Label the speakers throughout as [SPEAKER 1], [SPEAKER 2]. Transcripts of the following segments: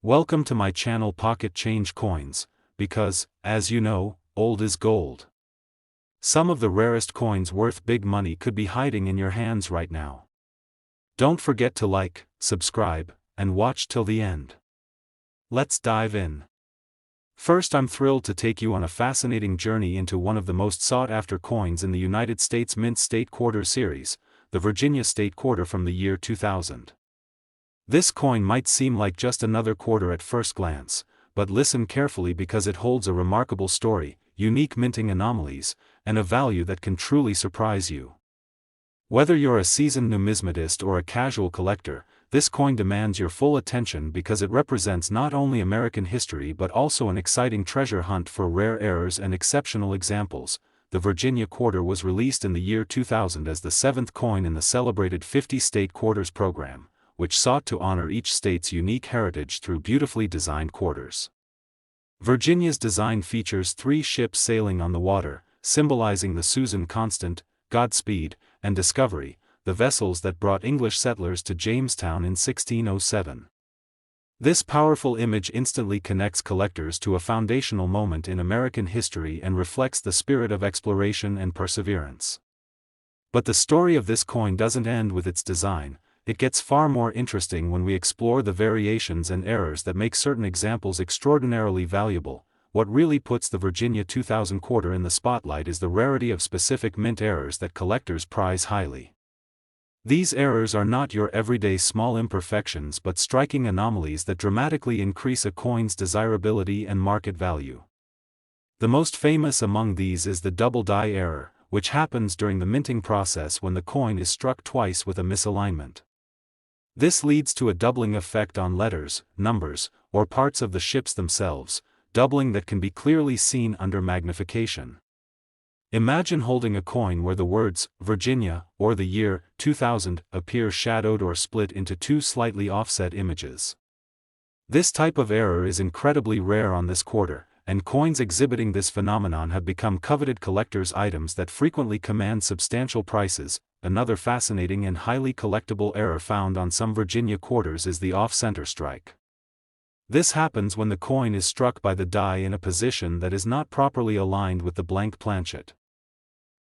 [SPEAKER 1] Welcome to my channel Pocket Change Coins, because, as you know, old is gold. Some of the rarest coins worth big money could be hiding in your hands right now. Don't forget to like, subscribe, and watch till the end. Let's dive in. First, I'm thrilled to take you on a fascinating journey into one of the most sought-after coins in the United States Mint State Quarter series, the Virginia State Quarter from the year 2000. This coin might seem like just another quarter at first glance, but listen carefully because it holds a remarkable story, unique minting anomalies, and a value that can truly surprise you. Whether you're a seasoned numismatist or a casual collector, this coin demands your full attention because it represents not only American history but also an exciting treasure hunt for rare errors and exceptional examples. The Virginia Quarter was released in the year 2000 as the seventh coin in the celebrated 50 State Quarters program, which sought to honor each state's unique heritage through beautifully designed quarters. Virginia's design features 3 ships sailing on the water, symbolizing the Susan Constant, Godspeed, and Discovery, the vessels that brought English settlers to Jamestown in 1607. This powerful image instantly connects collectors to a foundational moment in American history and reflects the spirit of exploration and perseverance. But the story of this coin doesn't end with its design. It gets far more interesting when we explore the variations and errors that make certain examples extraordinarily valuable. What really puts the Virginia 2000 quarter in the spotlight is the rarity of specific mint errors that collectors prize highly. These errors are not your everyday small imperfections but striking anomalies that dramatically increase a coin's desirability and market value. The most famous among these is the double die error, which happens during the minting process when the coin is struck twice with a misalignment. This leads to a doubling effect on letters, numbers, or parts of the ships themselves, doubling that can be clearly seen under magnification. Imagine holding a coin where the words, Virginia, or the year, 2000, appear shadowed or split into 2 slightly offset images. This type of error is incredibly rare on this quarter, and coins exhibiting this phenomenon have become coveted collectors' items that frequently command substantial prices. Another fascinating and highly collectible error found on some Virginia quarters is the off-center strike. This happens when the coin is struck by the die in a position that is not properly aligned with the blank planchet.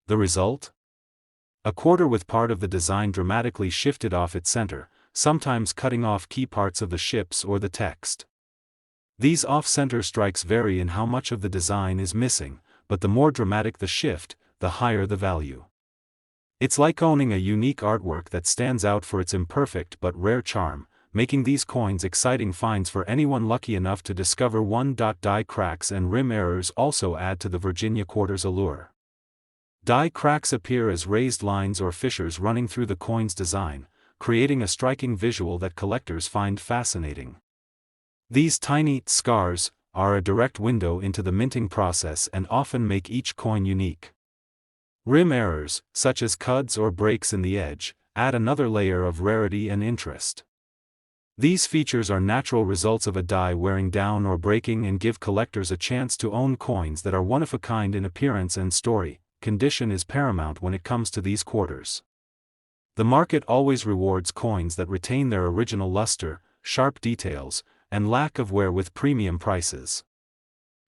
[SPEAKER 1] The result? A quarter with part of the design dramatically shifted off its center, sometimes cutting off key parts of the ships or the text. These off-center strikes vary in how much of the design is missing, but the more dramatic the shift, the higher the value. It's like owning a unique artwork that stands out for its imperfect but rare charm, making these coins exciting finds for anyone lucky enough to discover one. Die cracks and rim errors also add to the Virginia quarter's allure. Die cracks appear as raised lines or fissures running through the coin's design, creating a striking visual that collectors find fascinating. These tiny scars are a direct window into the minting process and often make each coin unique. Rim errors, such as cuds or breaks in the edge, add another layer of rarity and interest. These features are natural results of a die wearing down or breaking and give collectors a chance to own coins that are one of a kind in appearance and story. Condition is paramount when it comes to these quarters. The market always rewards coins that retain their original luster, sharp details, and lack of wear with premium prices.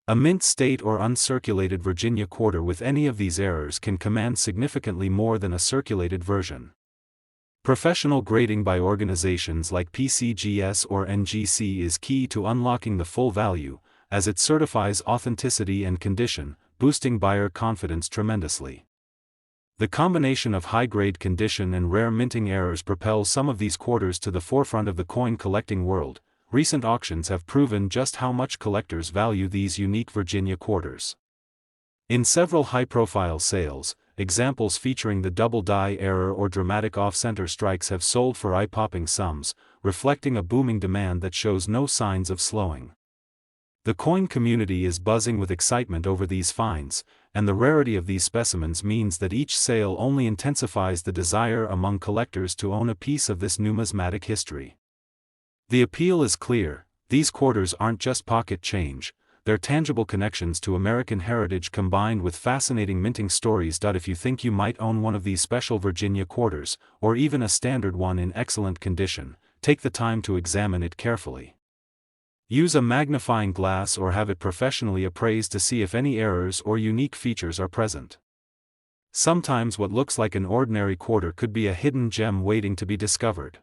[SPEAKER 1] A mint state or uncirculated Virginia quarter with any of these errors can command significantly more than a circulated version. Professional grading by organizations like PCGS or NGC is key to unlocking the full value, as it certifies authenticity and condition, boosting buyer confidence tremendously. The combination of high-grade condition and rare minting errors propels some of these quarters to the forefront of the coin collecting world. Recent auctions have proven just how much collectors value these unique Virginia quarters. In several high-profile sales, examples featuring the double die error or dramatic off-center strikes have sold for eye-popping sums, reflecting a booming demand that shows no signs of slowing. The coin community is buzzing with excitement over these finds, and the rarity of these specimens means that each sale only intensifies the desire among collectors to own a piece of this numismatic history. The appeal is clear: these quarters aren't just pocket change, they're tangible connections to American heritage combined with fascinating minting stories. If you think you might own one of these special Virginia quarters, or even a standard one in excellent condition, take the time to examine it carefully. Use a magnifying glass or have it professionally appraised to see if any errors or unique features are present. Sometimes what looks like an ordinary quarter could be a hidden gem waiting to be discovered.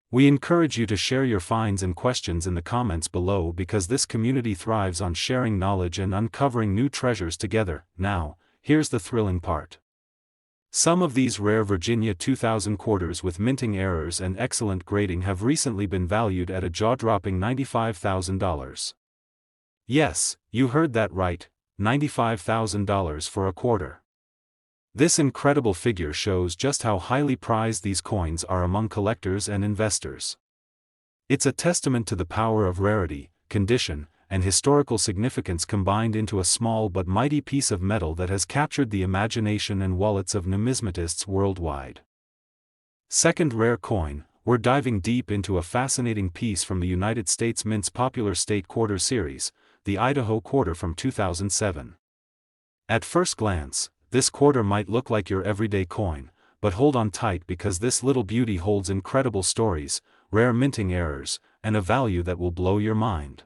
[SPEAKER 1] We encourage you to share your finds and questions in the comments below because this community thrives on sharing knowledge and uncovering new treasures together. Now, here's the thrilling part. Some of these rare Virginia 2000 quarters with minting errors and excellent grading have recently been valued at a jaw-dropping $95,000. Yes, you heard that right, $95,000 for a quarter. This incredible figure shows just how highly prized these coins are among collectors and investors. It's a testament to the power of rarity, condition, and historical significance combined into a small but mighty piece of metal that has captured the imagination and wallets of numismatists worldwide. Second rare coin, we're diving deep into a fascinating piece from the United States Mint's popular state quarter series, the Idaho quarter from 2007. At first glance, this quarter might look like your everyday coin, but hold on tight because this little beauty holds incredible stories, rare minting errors, and a value that will blow your mind.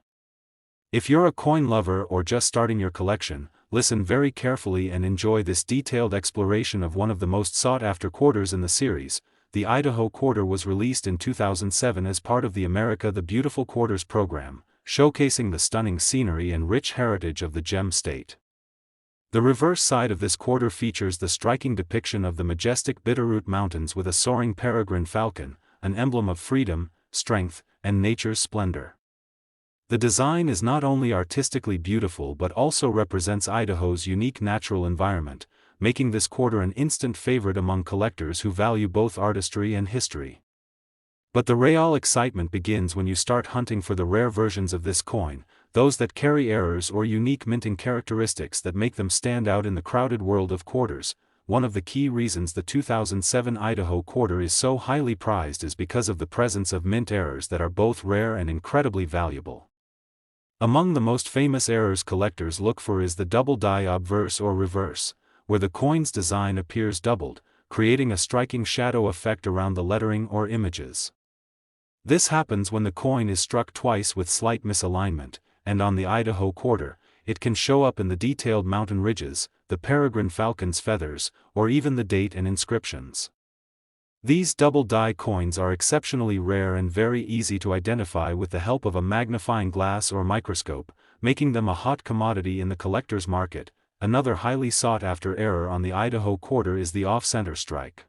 [SPEAKER 1] If you're a coin lover or just starting your collection, listen very carefully and enjoy this detailed exploration of one of the most sought-after quarters in the series. The Idaho quarter was released in 2007 as part of the America the Beautiful Quarters program, showcasing the stunning scenery and rich heritage of the gem state. The reverse side of this quarter features the striking depiction of the majestic Bitterroot Mountains with a soaring peregrine falcon, an emblem of freedom, strength, and nature's splendor. The design is not only artistically beautiful but also represents Idaho's unique natural environment, making this quarter an instant favorite among collectors who value both artistry and history. But the real excitement begins when you start hunting for the rare versions of this coin, those that carry errors or unique minting characteristics that make them stand out in the crowded world of quarters. One of the key reasons the 2007 Idaho quarter is so highly prized is because of the presence of mint errors that are both rare and incredibly valuable. Among the most famous errors collectors look for is the double die obverse or reverse, where the coin's design appears doubled, creating a striking shadow effect around the lettering or images. This happens when the coin is struck twice with slight misalignment, and on the Idaho quarter, it can show up in the detailed mountain ridges, the peregrine falcon's feathers, or even the date and inscriptions. These double die coins are exceptionally rare and very easy to identify with the help of a magnifying glass or microscope, making them a hot commodity in the collector's market. Another highly sought-after error on the Idaho quarter is the off-center strike.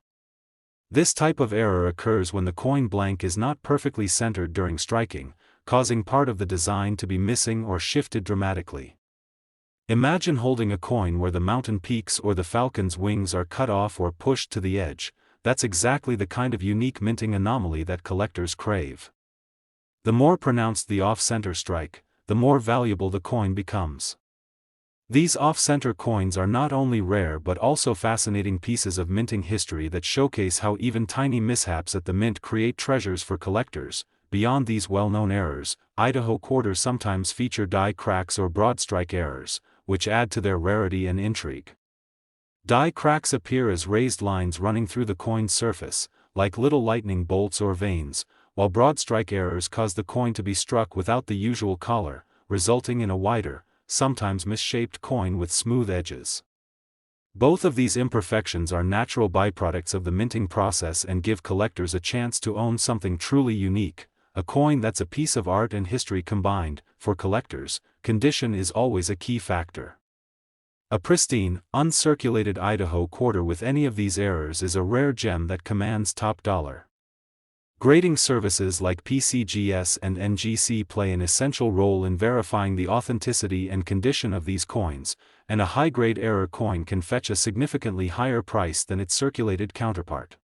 [SPEAKER 1] This type of error occurs when the coin blank is not perfectly centered during striking, causing part of the design to be missing or shifted dramatically. Imagine holding a coin where the mountain peaks or the falcon's wings are cut off or pushed to the edge. That's exactly the kind of unique minting anomaly that collectors crave. The more pronounced the off-center strike, the more valuable the coin becomes. These off-center coins are not only rare but also fascinating pieces of minting history that showcase how even tiny mishaps at the mint create treasures for collectors. Beyond these well-known errors, Idaho quarters sometimes feature die cracks or broad strike errors, which add to their rarity and intrigue. Die cracks appear as raised lines running through the coin's surface, like little lightning bolts or veins, while broad strike errors cause the coin to be struck without the usual collar, resulting in a wider, sometimes misshaped coin with smooth edges. Both of these imperfections are natural byproducts of the minting process and give collectors a chance to own something truly unique, a coin that's a piece of art and history combined. For collectors, condition is always a key factor. A pristine, uncirculated Idaho quarter with any of these errors is a rare gem that commands top dollar. Grading services like PCGS and NGC play an essential role in verifying the authenticity and condition of these coins, and a high-grade error coin can fetch a significantly higher price than its circulated counterpart.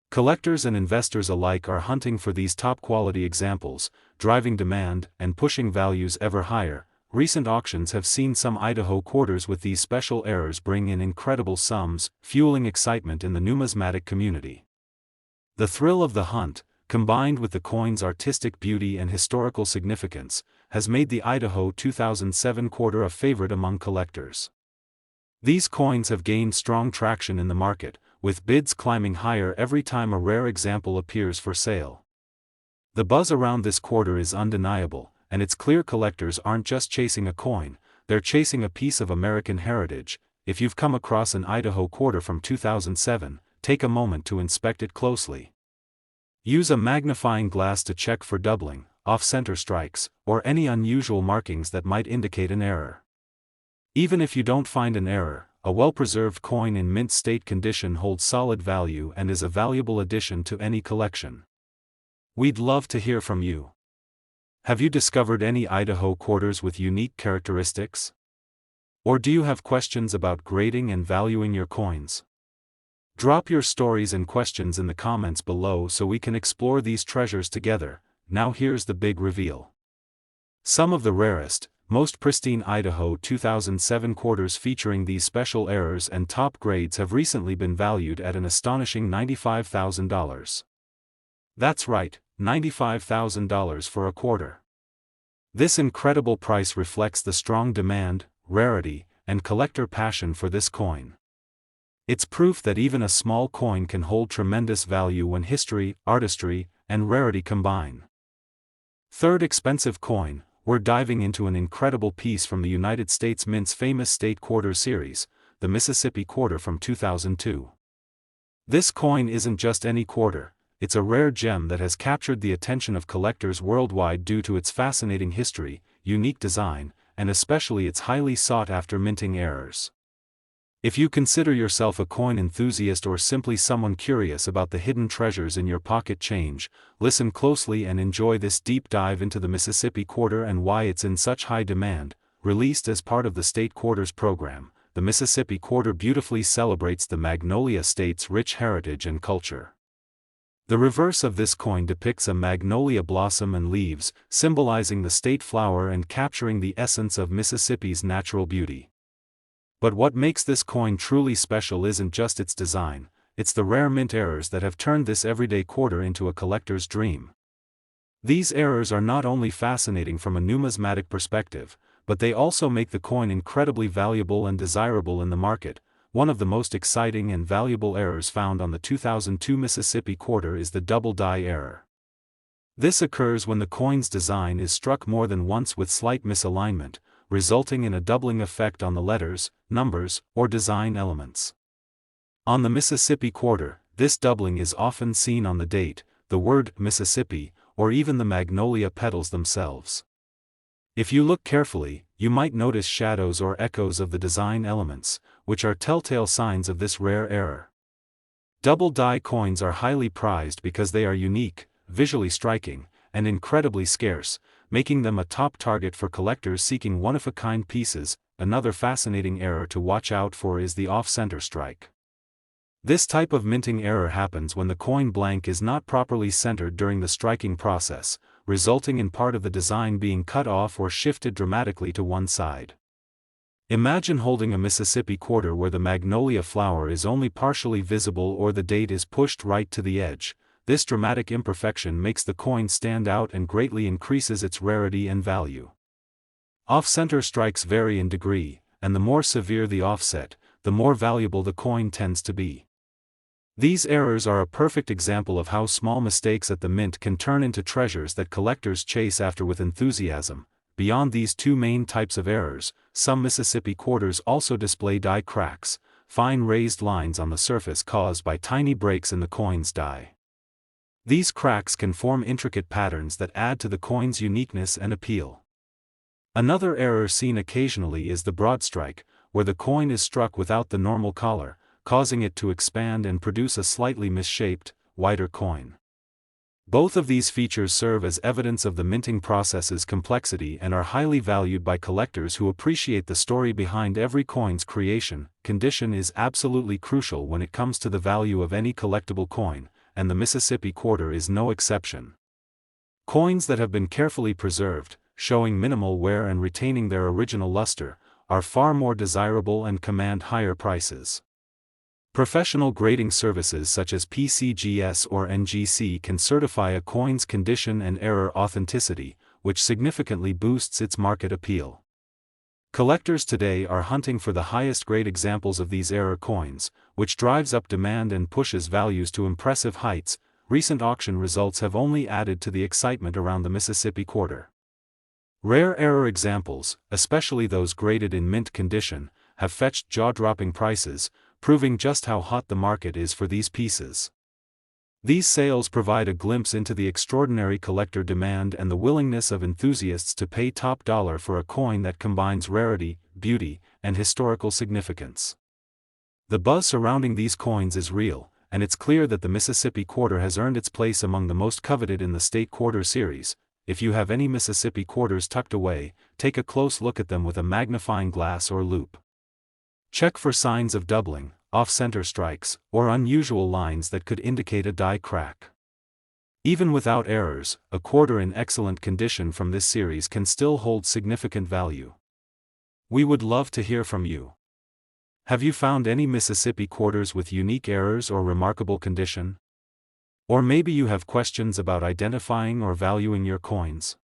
[SPEAKER 1] Collectors and investors alike are hunting for these top-quality examples, driving demand and pushing values ever higher. Recent auctions have seen some Idaho quarters with these special errors bring in incredible sums, fueling excitement in the numismatic community. The thrill of the hunt, combined with the coin's artistic beauty and historical significance, has made the Idaho 2007 quarter a favorite among collectors. These coins have gained strong traction in the market, with bids climbing higher every time a rare example appears for sale. The buzz around this quarter is undeniable, and it's clear collectors aren't just chasing a coin, they're chasing a piece of American heritage. If you've come across an Idaho quarter from 2007, take a moment to inspect it closely. Use a magnifying glass to check for doubling, off-center strikes, or any unusual markings that might indicate an error. Even if you don't find an error, a well-preserved coin in mint state condition holds solid value and is a valuable addition to any collection. We'd love to hear from you. Have you discovered any Idaho quarters with unique characteristics? Or do you have questions about grading and valuing your coins? Drop your stories and questions in the comments below so we can explore these treasures together. Now here's the big reveal. Some of the rarest, most pristine Idaho 2007 quarters featuring these special errors and top grades have recently been valued at an astonishing $95,000. That's right, $95,000 for a quarter. This incredible price reflects the strong demand, rarity, and collector passion for this coin. It's proof that even a small coin can hold tremendous value when history, artistry, and rarity combine. Third expensive coin, we're diving into an incredible piece from the United States Mint's famous State Quarter series, the Mississippi Quarter from 2002. This coin isn't just any quarter, it's a rare gem that has captured the attention of collectors worldwide due to its fascinating history, unique design, and especially its highly sought-after minting errors. If you consider yourself a coin enthusiast or simply someone curious about the hidden treasures in your pocket change, listen closely and enjoy this deep dive into the Mississippi Quarter and why it's in such high demand. Released as part of the State Quarters program, the Mississippi Quarter beautifully celebrates the Magnolia State's rich heritage and culture. The reverse of this coin depicts a magnolia blossom and leaves, symbolizing the state flower and capturing the essence of Mississippi's natural beauty. But what makes this coin truly special isn't just its design, it's the rare mint errors that have turned this everyday quarter into a collector's dream. These errors are not only fascinating from a numismatic perspective, but they also make the coin incredibly valuable and desirable in the market. One of the most exciting and valuable errors found on the 2002 Mississippi Quarter is the double die error. This occurs when the coin's design is struck more than once with slight misalignment, resulting in a doubling effect on the letters, numbers, or design elements. On the Mississippi Quarter, this doubling is often seen on the date, the word Mississippi, or even the magnolia petals themselves. If you look carefully, you might notice shadows or echoes of the design elements, which are telltale signs of this rare error. Double die coins are highly prized because they are unique, visually striking, and incredibly scarce, making them a top target for collectors seeking one-of-a-kind pieces. Another fascinating error to watch out for is the off-center strike. This type of minting error happens when the coin blank is not properly centered during the striking process, resulting in part of the design being cut off or shifted dramatically to one side. Imagine holding a Mississippi Quarter where the magnolia flower is only partially visible or the date is pushed right to the edge. This dramatic imperfection makes the coin stand out and greatly increases its rarity and value. Off-center strikes vary in degree, and the more severe the offset, the more valuable the coin tends to be. These errors are a perfect example of how small mistakes at the mint can turn into treasures that collectors chase after with enthusiasm. Beyond these two main types of errors, some Mississippi quarters also display die cracks, fine raised lines on the surface caused by tiny breaks in the coin's die. These cracks can form intricate patterns that add to the coin's uniqueness and appeal. Another error seen occasionally is the broad strike, where the coin is struck without the normal collar, causing it to expand and produce a slightly misshaped, wider coin. Both of these features serve as evidence of the minting process's complexity and are highly valued by collectors who appreciate the story behind every coin's creation. Condition is absolutely crucial when it comes to the value of any collectible coin, and the Mississippi Quarter is no exception. Coins that have been carefully preserved, showing minimal wear and retaining their original luster, are far more desirable and command higher prices. Professional grading services such as PCGS or NGC can certify a coin's condition and error authenticity, which significantly boosts its market appeal. Collectors today are hunting for the highest grade examples of these error coins, which drives up demand and pushes values to impressive heights. Recent auction results have only added to the excitement around the Mississippi Quarter. Rare error examples, especially those graded in mint condition, have fetched jaw-dropping prices, proving just how hot the market is for these pieces. These sales provide a glimpse into the extraordinary collector demand and the willingness of enthusiasts to pay top dollar for a coin that combines rarity, beauty, and historical significance. The buzz surrounding these coins is real, and it's clear that the Mississippi quarter has earned its place among the most coveted in the state quarter series. If you have any Mississippi quarters tucked away, take a close look at them with a magnifying glass or loupe. Check for signs of doubling, off-center strikes, or unusual lines that could indicate a die crack. Even without errors, a quarter in excellent condition from this series can still hold significant value. We would love to hear from you. Have you found any Mississippi quarters with unique errors or remarkable condition? Or maybe you have questions about identifying or valuing your coins?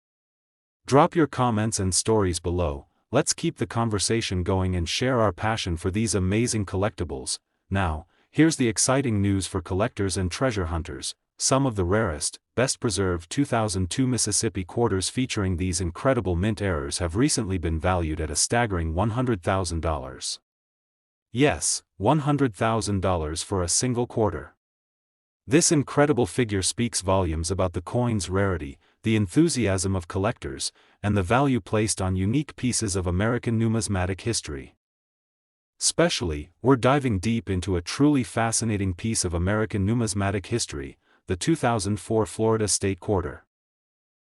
[SPEAKER 1] Drop your comments and stories below. Let's keep the conversation going and share our passion for these amazing collectibles. Now, here's the exciting news for collectors and treasure hunters. Some of the rarest, best-preserved 2002 Mississippi quarters featuring these incredible mint errors have recently been valued at a staggering $100,000. Yes, $100,000 for a single quarter. This incredible figure speaks volumes about the coin's rarity, the enthusiasm of collectors, and the value placed on unique pieces of American numismatic history. Especially, we're diving deep into a truly fascinating piece of American numismatic history, the 2004 Florida State Quarter.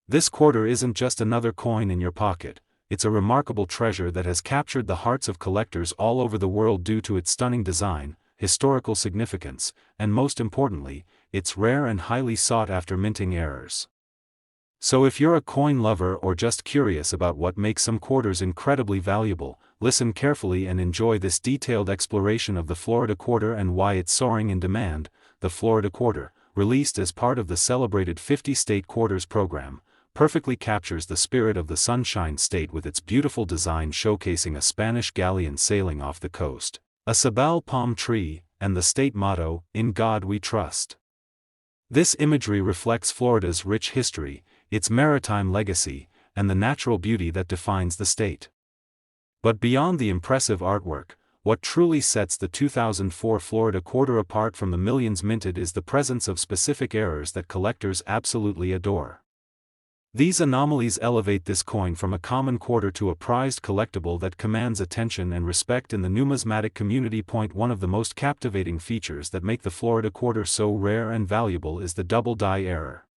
[SPEAKER 1] This quarter isn't just another coin in your pocket, it's a remarkable treasure that has captured the hearts of collectors all over the world due to its stunning design, historical significance, and most importantly, its rare and highly sought-after minting errors. So if you're a coin lover or just curious about what makes some quarters incredibly valuable, listen carefully and enjoy this detailed exploration of the Florida Quarter and why it's soaring in demand. The Florida Quarter, released as part of the celebrated 50 State Quarters program, perfectly captures the spirit of the Sunshine State with its beautiful design showcasing a Spanish galleon sailing off the coast, a sabal palm tree, and the state motto, "In God We Trust." This imagery reflects Florida's rich history, its maritime legacy, and the natural beauty that defines the state. But beyond the impressive artwork, what truly sets the 2004 Florida Quarter apart from the millions minted is the presence of specific errors that collectors absolutely adore. These anomalies elevate this coin from a common quarter to a prized collectible that commands attention and respect in the numismatic community. One of the most captivating features that make the Florida Quarter so rare and valuable is the double die error.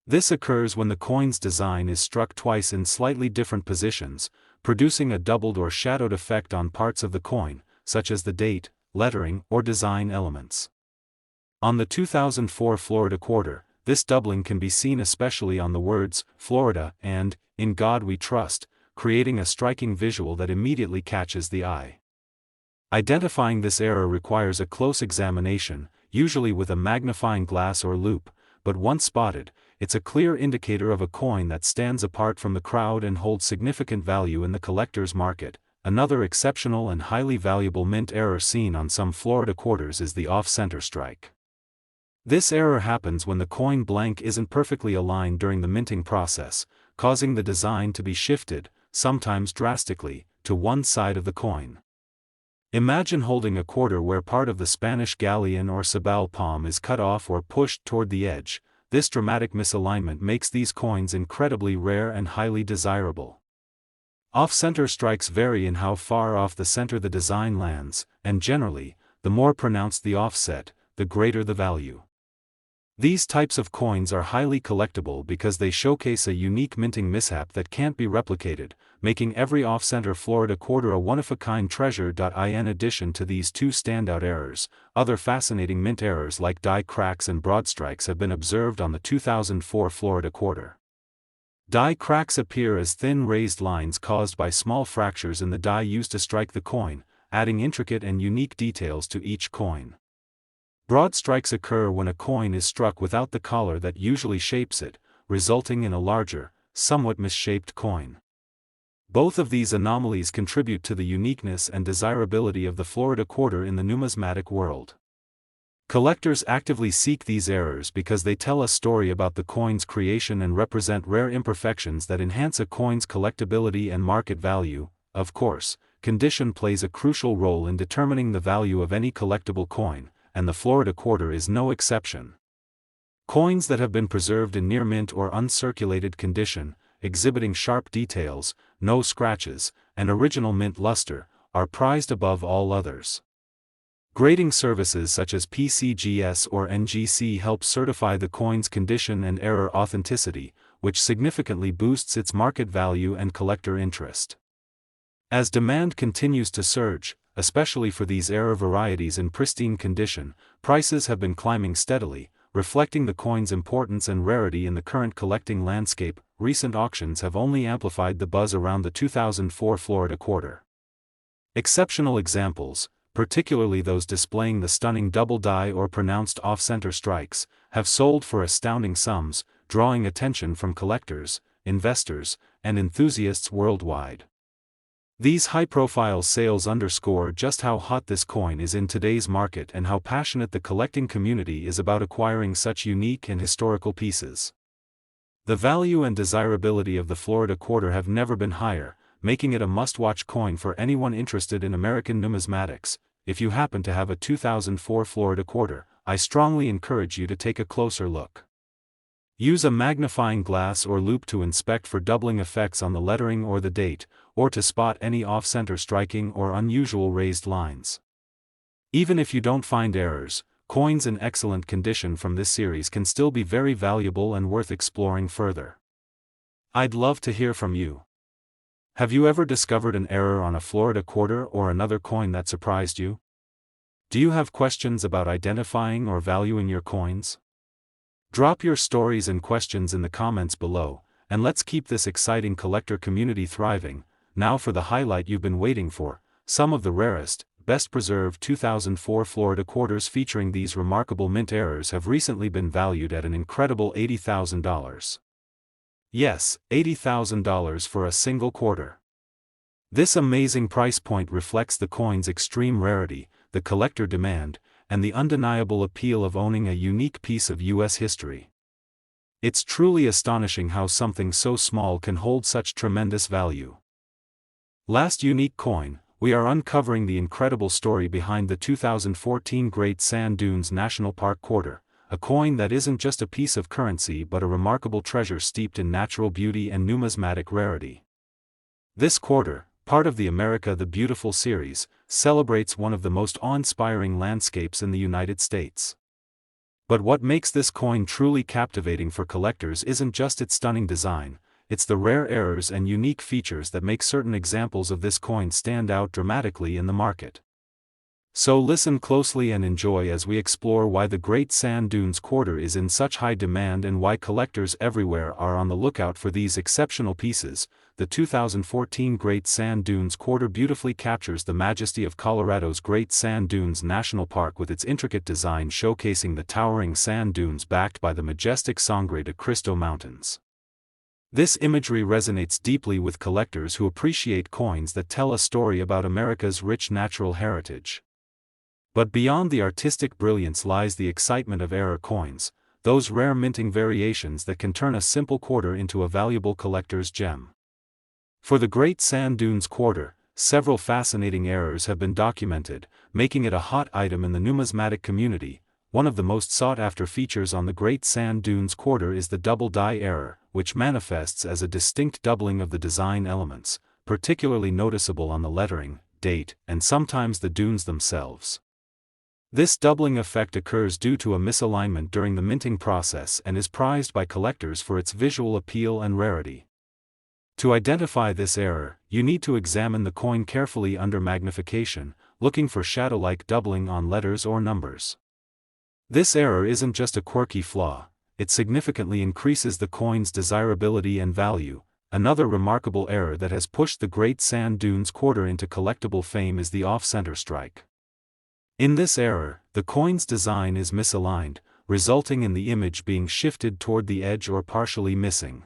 [SPEAKER 1] This occurs when the coin's design is struck twice in slightly different positions, producing a doubled or shadowed effect on parts of the coin, such as the date, lettering, or design elements. On the 2004 Florida Quarter, this doubling can be seen especially on the words, Florida, and, In God We Trust, creating a striking visual that immediately catches the eye. Identifying this error requires a close examination, usually with a magnifying glass or loupe, but once spotted, it's a clear indicator of a coin that stands apart from the crowd and holds significant value in the collector's market. Another exceptional and highly valuable mint error seen on some Florida quarters is the off-center strike. This error happens when the coin blank isn't perfectly aligned during the minting process, causing the design to be shifted, sometimes drastically, to one side of the coin. Imagine holding a quarter where part of the Spanish galleon or sabal palm is cut off or pushed toward the edge. This dramatic misalignment makes these coins incredibly rare and highly desirable. Off-center strikes vary in how far off the center the design lands, and generally, the more pronounced the offset, the greater the value. These types of coins are highly collectible because they showcase a unique minting mishap that can't be replicated, making every off-center Florida Quarter a one-of-a-kind treasure. In addition to these two standout errors, other fascinating mint errors like die cracks and broad strikes have been observed on the 2004 Florida Quarter. Die cracks appear as thin raised lines caused by small fractures in the die used to strike the coin, adding intricate and unique details to each coin. Broad strikes occur when a coin is struck without the collar that usually shapes it, resulting in a larger, somewhat misshaped coin. Both of these anomalies contribute to the uniqueness and desirability of the Florida Quarter in the numismatic world. Collectors actively seek these errors because they tell a story about the coin's creation and represent rare imperfections that enhance a coin's collectability and market value. Of course, condition plays a crucial role in determining the value of any collectible coin, and the Florida quarter is no exception. Coins that have been preserved in near mint or uncirculated condition, exhibiting sharp details, no scratches, and original mint luster, are prized above all others. Grading services such as PCGS or NGC help certify the coin's condition and error authenticity, which significantly boosts its market value and collector interest. As demand continues to surge, especially for these error varieties in pristine condition, prices have been climbing steadily, reflecting the coin's importance and rarity in the current collecting landscape. Recent auctions have only amplified the buzz around the 2004 Florida quarter. Exceptional examples, particularly those displaying the stunning double die or pronounced off-center strikes, have sold for astounding sums, drawing attention from collectors, investors, and enthusiasts worldwide. These high-profile sales underscore just how hot this coin is in today's market and how passionate the collecting community is about acquiring such unique and historical pieces. The value and desirability of the Florida quarter have never been higher, making it a must-watch coin for anyone interested in American numismatics. If you happen to have a 2004 Florida quarter, I strongly encourage you to take a closer look. Use a magnifying glass or loupe to inspect for doubling effects on the lettering or the date, or to spot any off-center striking or unusual raised lines. Even if you don't find errors, coins in excellent condition from this series can still be very valuable and worth exploring further. I'd love to hear from you. Have you ever discovered an error on a Florida quarter or another coin that surprised you? Do you have questions about identifying or valuing your coins? Drop your stories and questions in the comments below, and let's keep this exciting collector community thriving. Now for the highlight you've been waiting for, some of the rarest, best preserved 2004 Florida quarters featuring these remarkable mint errors have recently been valued at an incredible $80,000. Yes, $80,000 for a single quarter. This amazing price point reflects the coin's extreme rarity, the collector demand, and the undeniable appeal of owning a unique piece of U.S. history. It's truly astonishing how something so small can hold such tremendous value. Last unique coin, we are uncovering the incredible story behind the 2014 Great Sand Dunes National Park quarter, a coin that isn't just a piece of currency but a remarkable treasure steeped in natural beauty and numismatic rarity. This quarter, part of the America the Beautiful series, celebrates one of the most awe-inspiring landscapes in the United States. But what makes this coin truly captivating for collectors isn't just its stunning design, it's the rare errors and unique features that make certain examples of this coin stand out dramatically in the market. So listen closely and enjoy as we explore why the Great Sand Dunes quarter is in such high demand and why collectors everywhere are on the lookout for these exceptional pieces. The 2014 Great Sand Dunes quarter beautifully captures the majesty of Colorado's Great Sand Dunes National Park with its intricate design showcasing the towering sand dunes backed by the majestic Sangre de Cristo Mountains. This imagery resonates deeply with collectors who appreciate coins that tell a story about America's rich natural heritage. But beyond the artistic brilliance lies the excitement of error coins, those rare minting variations that can turn a simple quarter into a valuable collector's gem. For the Great Sand Dunes quarter, several fascinating errors have been documented, making it a hot item in the numismatic community. One of the most sought-after features on the Great Sand Dunes quarter is the double die error, which manifests as a distinct doubling of the design elements, particularly noticeable on the lettering, date, and sometimes the dunes themselves. This doubling effect occurs due to a misalignment during the minting process and is prized by collectors for its visual appeal and rarity. To identify this error, you need to examine the coin carefully under magnification, looking for shadow-like doubling on letters or numbers. This error isn't just a quirky flaw, it significantly increases the coin's desirability and value. Another remarkable error that has pushed the Great Sand Dunes quarter into collectible fame is the off-center strike. In this error, the coin's design is misaligned, resulting in the image being shifted toward the edge or partially missing.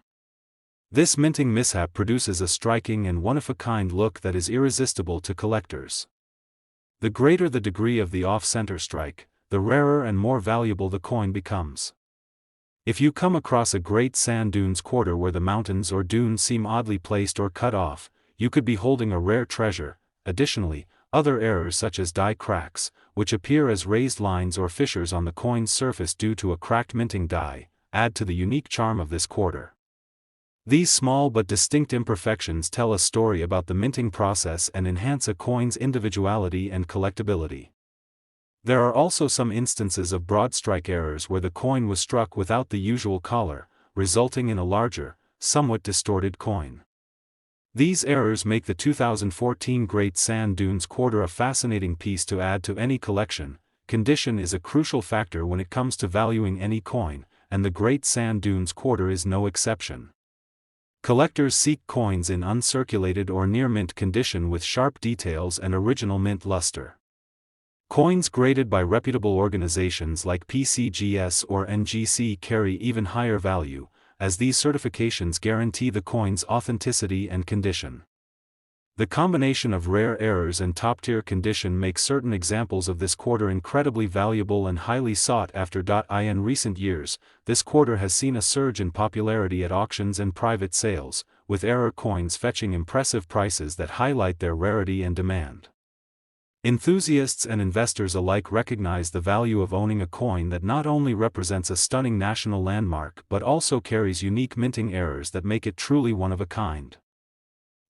[SPEAKER 1] This minting mishap produces a striking and one-of-a-kind look that is irresistible to collectors. The greater the degree of the off-center strike, the rarer and more valuable the coin becomes. If you come across a great sand dunes quarter where the mountains or dunes seem oddly placed or cut off, you could be holding a rare treasure. Additionally, other errors such as die cracks, which appear as raised lines or fissures on the coin's surface due to a cracked minting die, add to the unique charm of this quarter. These small but distinct imperfections tell a story about the minting process and enhance a coin's individuality and collectability. There are also some instances of broad strike errors where the coin was struck without the usual collar, resulting in a larger, somewhat distorted coin. These errors make the 2014 Great Sand Dunes quarter a fascinating piece to add to any collection. Condition is a crucial factor when it comes to valuing any coin, and the Great Sand Dunes quarter is no exception. Collectors seek coins in uncirculated or near-mint condition with sharp details and original mint luster. Coins graded by reputable organizations like PCGS or NGC carry even higher value, as these certifications guarantee the coin's authenticity and condition. The combination of rare errors and top-tier condition makes certain examples of this quarter incredibly valuable and highly sought after. In recent years, this quarter has seen a surge in popularity at auctions and private sales, with error coins fetching impressive prices that highlight their rarity and demand. Enthusiasts and investors alike recognize the value of owning a coin that not only represents a stunning national landmark but also carries unique minting errors that make it truly one of a kind.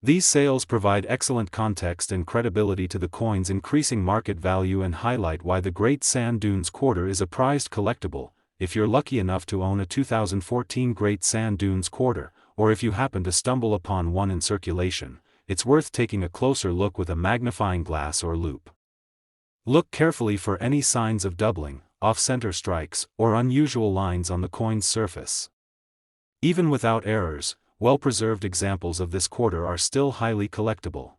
[SPEAKER 1] These sales provide excellent context and credibility to the coin's increasing market value and highlight why the Great Sand Dunes quarter is a prized collectible. If you're lucky enough to own a 2014 Great Sand Dunes quarter, or if you happen to stumble upon one in circulation, it's worth taking a closer look with a magnifying glass or loupe. Look carefully for any signs of doubling, off-center strikes, or unusual lines on the coin's surface. Even without errors, well-preserved examples of this quarter are still highly collectible.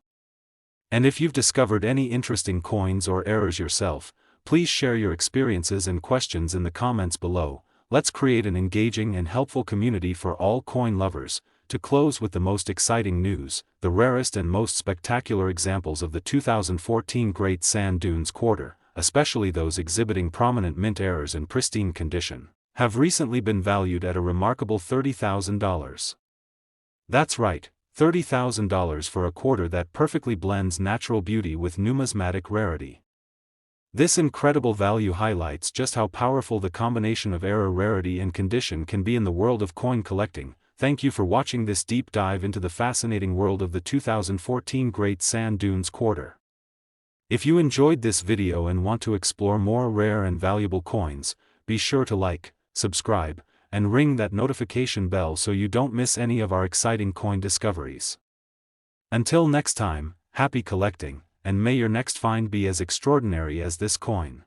[SPEAKER 1] And if you've discovered any interesting coins or errors yourself, please share your experiences and questions in the comments below. Let's create an engaging and helpful community for all coin lovers. To close with the most exciting news, the rarest and most spectacular examples of the 2014 Great Sand Dunes quarter, especially those exhibiting prominent mint errors in pristine condition, have recently been valued at a remarkable $30,000. That's right, $30,000 for a quarter that perfectly blends natural beauty with numismatic rarity. This incredible value highlights just how powerful the combination of error, rarity and condition can be in the world of coin collecting. Thank you for watching this deep dive into the fascinating world of the 2014 Great Sand Dunes quarter. If you enjoyed this video and want to explore more rare and valuable coins, be sure to like, subscribe, and ring that notification bell so you don't miss any of our exciting coin discoveries. Until next time, happy collecting, and may your next find be as extraordinary as this coin.